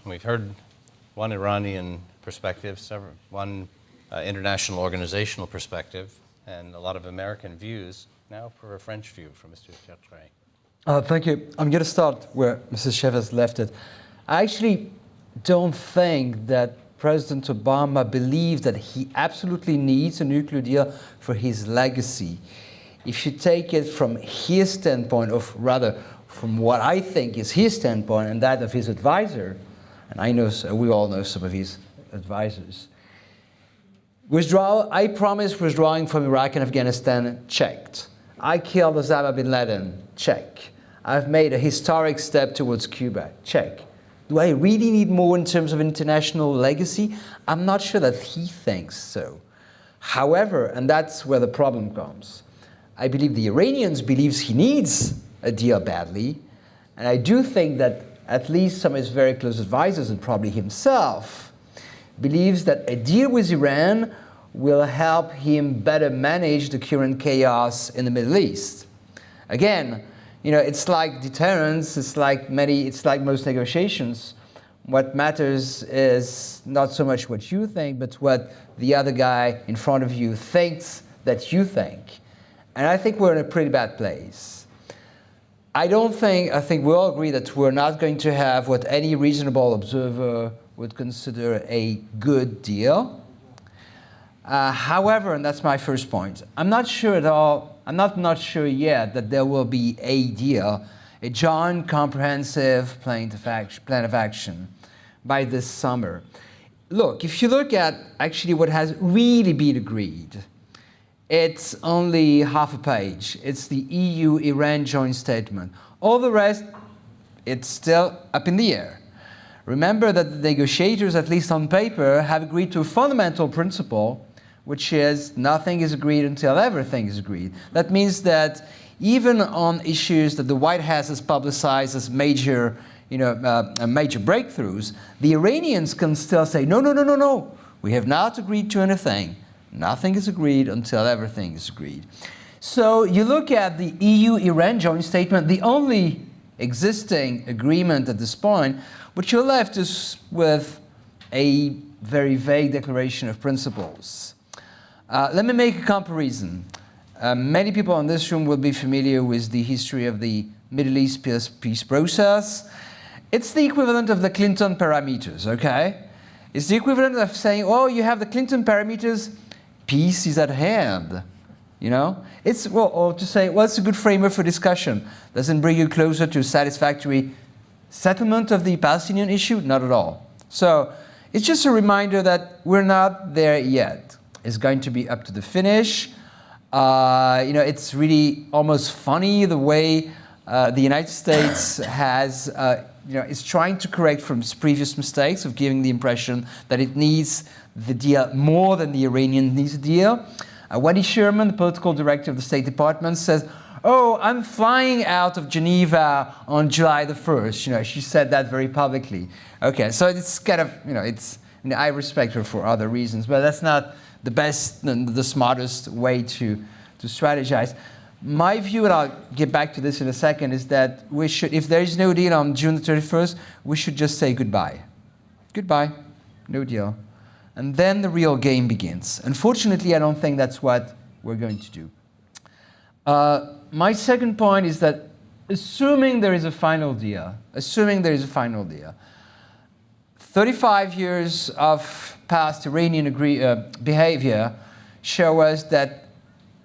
We've heard one Iranian perspective, one international organizational perspective, and a lot of American views. Now for a French view from Mr. Tertrais. Thank you. I'm going to start where Mrs. Sheff has left it. I actually don't think that President Obama believes that he absolutely needs a nuclear deal for his legacy. If you take it from his standpoint, or rather from what I think is his standpoint and that of his advisor, and I know we all know some of his advisors. Withdrawal, I promised withdrawing from Iraq and Afghanistan, checked. I killed Osama bin Laden, check. I've made a historic step towards Cuba, check. Do I really need more in terms of international legacy? I'm not sure that he thinks so. However, and that's where the problem comes, I believe the Iranians believes he needs a deal badly, and I do think that at least some of his very close advisors, and probably himself, believes that a deal with Iran will help him better manage the current chaos in the Middle East. Again, it's like deterrence, it's like most negotiations. What matters is not so much what you think, but what the other guy in front of you thinks that you think. And I think we're in a pretty bad place. I think we all agree that we're not going to have what any reasonable observer would consider a good deal. However, and that's my first point, I'm not sure yet that there will be a deal, a joint comprehensive plan of action by this summer. Look, if you look at actually what has really been agreed, it's only half a page. It's the EU-Iran joint statement. All the rest, it's still up in the air. Remember that the negotiators, at least on paper, have agreed to a fundamental principle, which is nothing is agreed until everything is agreed. That means that even on issues that the White House has publicized as major breakthroughs, the Iranians can still say, no, we have not agreed to anything. Nothing is agreed until everything is agreed. So you look at the EU-Iran joint statement, the only existing agreement at this point, what you're left is with a very vague declaration of principles. Let me make a comparison. Many people in this room will be familiar with the history of the Middle East peace process. It's the equivalent of the Clinton parameters, okay? It's the equivalent of saying, oh, you have the Clinton parameters, peace is at hand, or to say, well, it's a good framework for discussion. Doesn't bring you closer to satisfactory settlement of the Palestinian issue? Not at all. So it's just a reminder that we're not there yet. It's going to be up to the finish. It's really almost funny the way the United States is trying to correct from its previous mistakes of giving the impression that it needs the deal more than the Iranians needs the deal. Wendy Sherman, the political director of the State Department, says, oh, I'm flying out of Geneva on July the 1st. She said that very publicly. Okay, so it's kind of, I respect her for other reasons, but that's not the best and the smartest way to strategize. My view, and I'll get back to this in a second, is that we should, if there is no deal on June the 31st, we should just say goodbye. Goodbye, no deal. And then the real game begins. Unfortunately, I don't think that's what we're going to do. My second point is that assuming there is a final deal, 35 years of past Iranian behavior show us that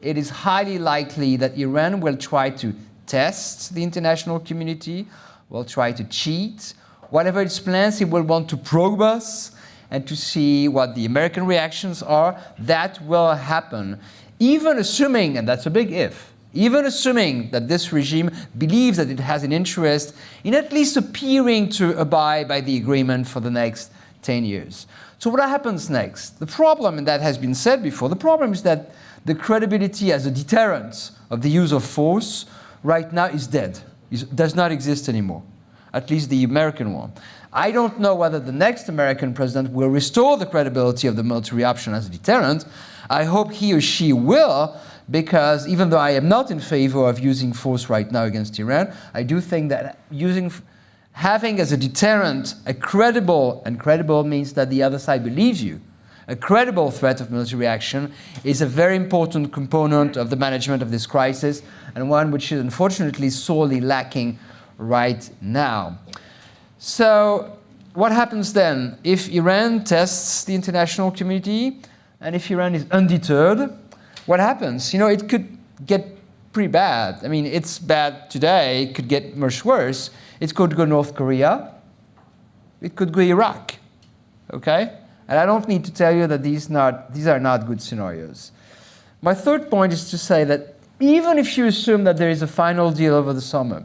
it is highly likely that Iran will try to test the international community, will try to cheat. Whatever its plans, it will want to probe us and to see what the American reactions are. That will happen, even assuming, and that's a big if, even assuming that this regime believes that it has an interest in at least appearing to abide by the agreement for the next 10 years. So what happens next? The problem, and that has been said before, the problem is that the credibility as a deterrent of the use of force right now is dead. It does not exist anymore, at least the American one. I don't know whether the next American president will restore the credibility of the military option as a deterrent. I hope he or she will, because even though I am not in favor of using force right now against Iran, I do think that having as a deterrent a credible, and credible means that the other side believes you, a credible threat of military action is a very important component of the management of this crisis, and one which is unfortunately sorely lacking right now. So what happens then if Iran tests the international community and if Iran is undeterred? What happens? It could get pretty bad. I mean, it's bad today. It could get much worse. It could go North Korea. It could go Iraq. Okay? And I don't need to tell you that these are not good scenarios. My third point is to say that even if you assume that there is a final deal over the summer,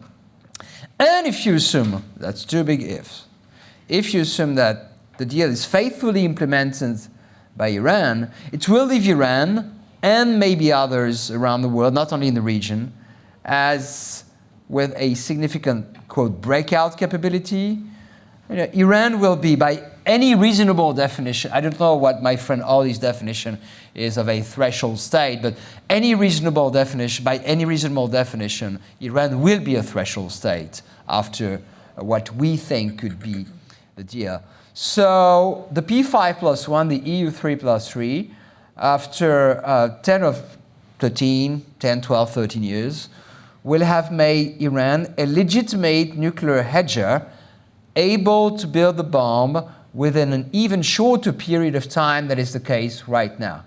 and if you assume, that's two big ifs, if you assume that the deal is faithfully implemented by Iran, it will leave Iran and maybe others around the world, not only in the region, as with a significant, quote, breakout capability. Iran will be, by any reasonable definition, I don't know what my friend Ali's definition is of a threshold state, but any reasonable definition, by any reasonable definition, Iran will be a threshold state after what we think could be the deal. So the P5+1, the EU 3+3, after 10, 12, 13 years, will have made Iran a legitimate nuclear hedger, able to build the bomb within an even shorter period of time than is the case right now.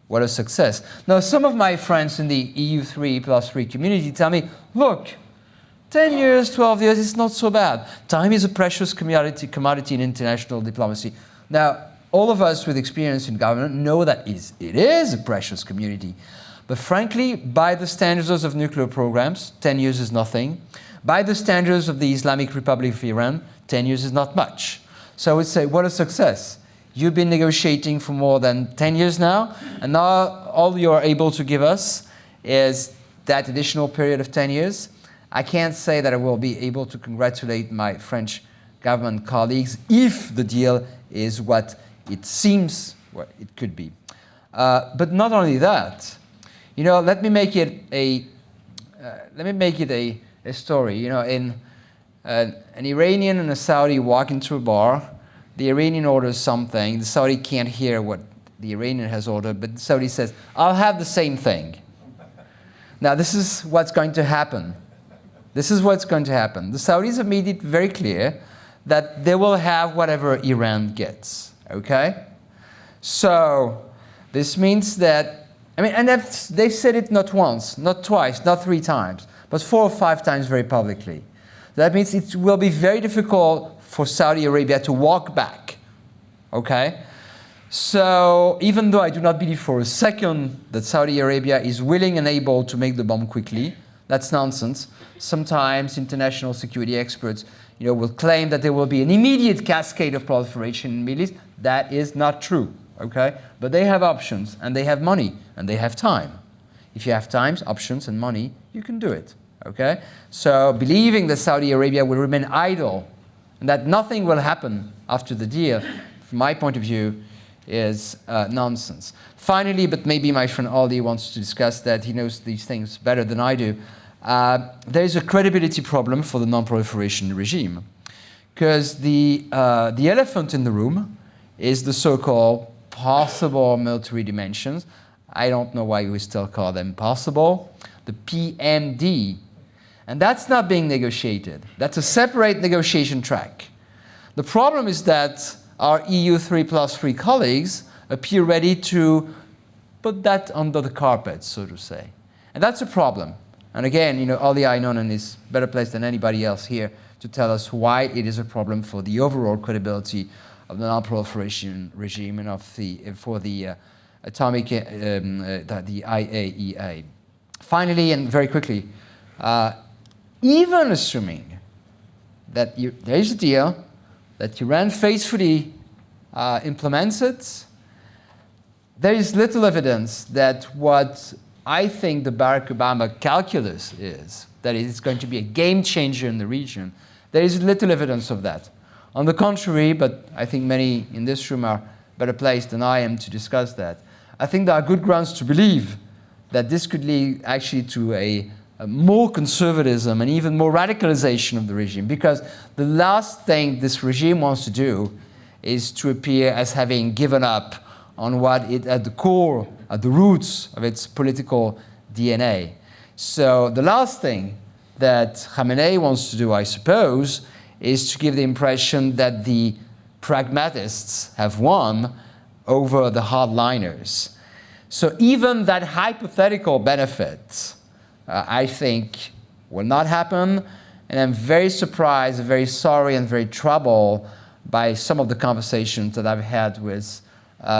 What a success. Now, some of my friends in the EU 3+3 community tell me, look, 10 years, 12 years, it's not so bad. Time is a precious commodity in international diplomacy. Now, all of us with experience in government know that it is a precious commodity. But frankly, by the standards of nuclear programs, 10 years is nothing. By the standards of the Islamic Republic of Iran, 10 years is not much. So I would say, what a success. You've been negotiating for more than 10 years now, and now all you're able to give us is that additional period of 10 years. I can't say that I will be able to congratulate my French government colleagues if the deal is what it seems what it could be. But not only that, let me make it a story. An Iranian and a Saudi walk into a bar. The Iranian orders something. The Saudi can't hear what the Iranian has ordered, but the Saudi says, I'll have the same thing. Now, this is what's going to happen. This is what's going to happen. The Saudis have made it very clear that they will have whatever Iran gets, okay? So this means that, and they've said it not once, not twice, not 3 times, but 4 or 5 times very publicly. That means it will be very difficult for Saudi Arabia to walk back, okay? So even though I do not believe for a second that Saudi Arabia is willing and able to make the bomb quickly, that's nonsense. Sometimes international security experts will claim that there will be an immediate cascade of proliferation in the Middle East. That is not true, okay? But they have options, and they have money, and they have time. If you have time, options, and money, you can do it, okay? So believing that Saudi Arabia will remain idle and that nothing will happen after the deal, from my point of view, is nonsense. Finally, but maybe my friend Ali wants to discuss that, he knows these things better than I do, there is a credibility problem for the non-proliferation regime. Because the elephant in the room is the so-called possible military dimensions. I don't know why we still call them possible. The PMD. And that's not being negotiated. That's a separate negotiation track. The problem is that our EU 3+3 colleagues appear ready to put that under the carpet, so to say. And that's a problem. And again, Ali Aynonen is better placed than anybody else here to tell us why it is a problem for the overall credibility of the non-proliferation regime and for the atomic, the IAEA. Finally, and very quickly, even assuming that there is a deal, that Iran faithfully implements it, there is little evidence that what I think the Barack Obama calculus is, that it is going to be a game changer in the region. There is little evidence of that. On the contrary, but I think many in this room are better placed than I am to discuss that, I think there are good grounds to believe that this could lead actually to a more conservatism and even more radicalization of the regime, because the last thing this regime wants to do is to appear as having given up on what it, at the core, at the roots of its political DNA. So the last thing that Khamenei wants to do, I suppose, is to give the impression that the pragmatists have won over the hardliners. So even that hypothetical benefit, I think, will not happen, and I'm very surprised, very sorry, and very troubled by some of the conversations that I've had with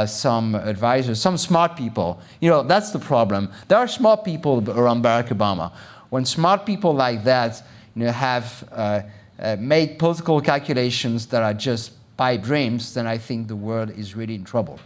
some advisors, some smart people. You know, that's the problem. There are smart people around Barack Obama. When smart people like that, you know, have made political calculations that are just pipe dreams, then I think the world is really in trouble.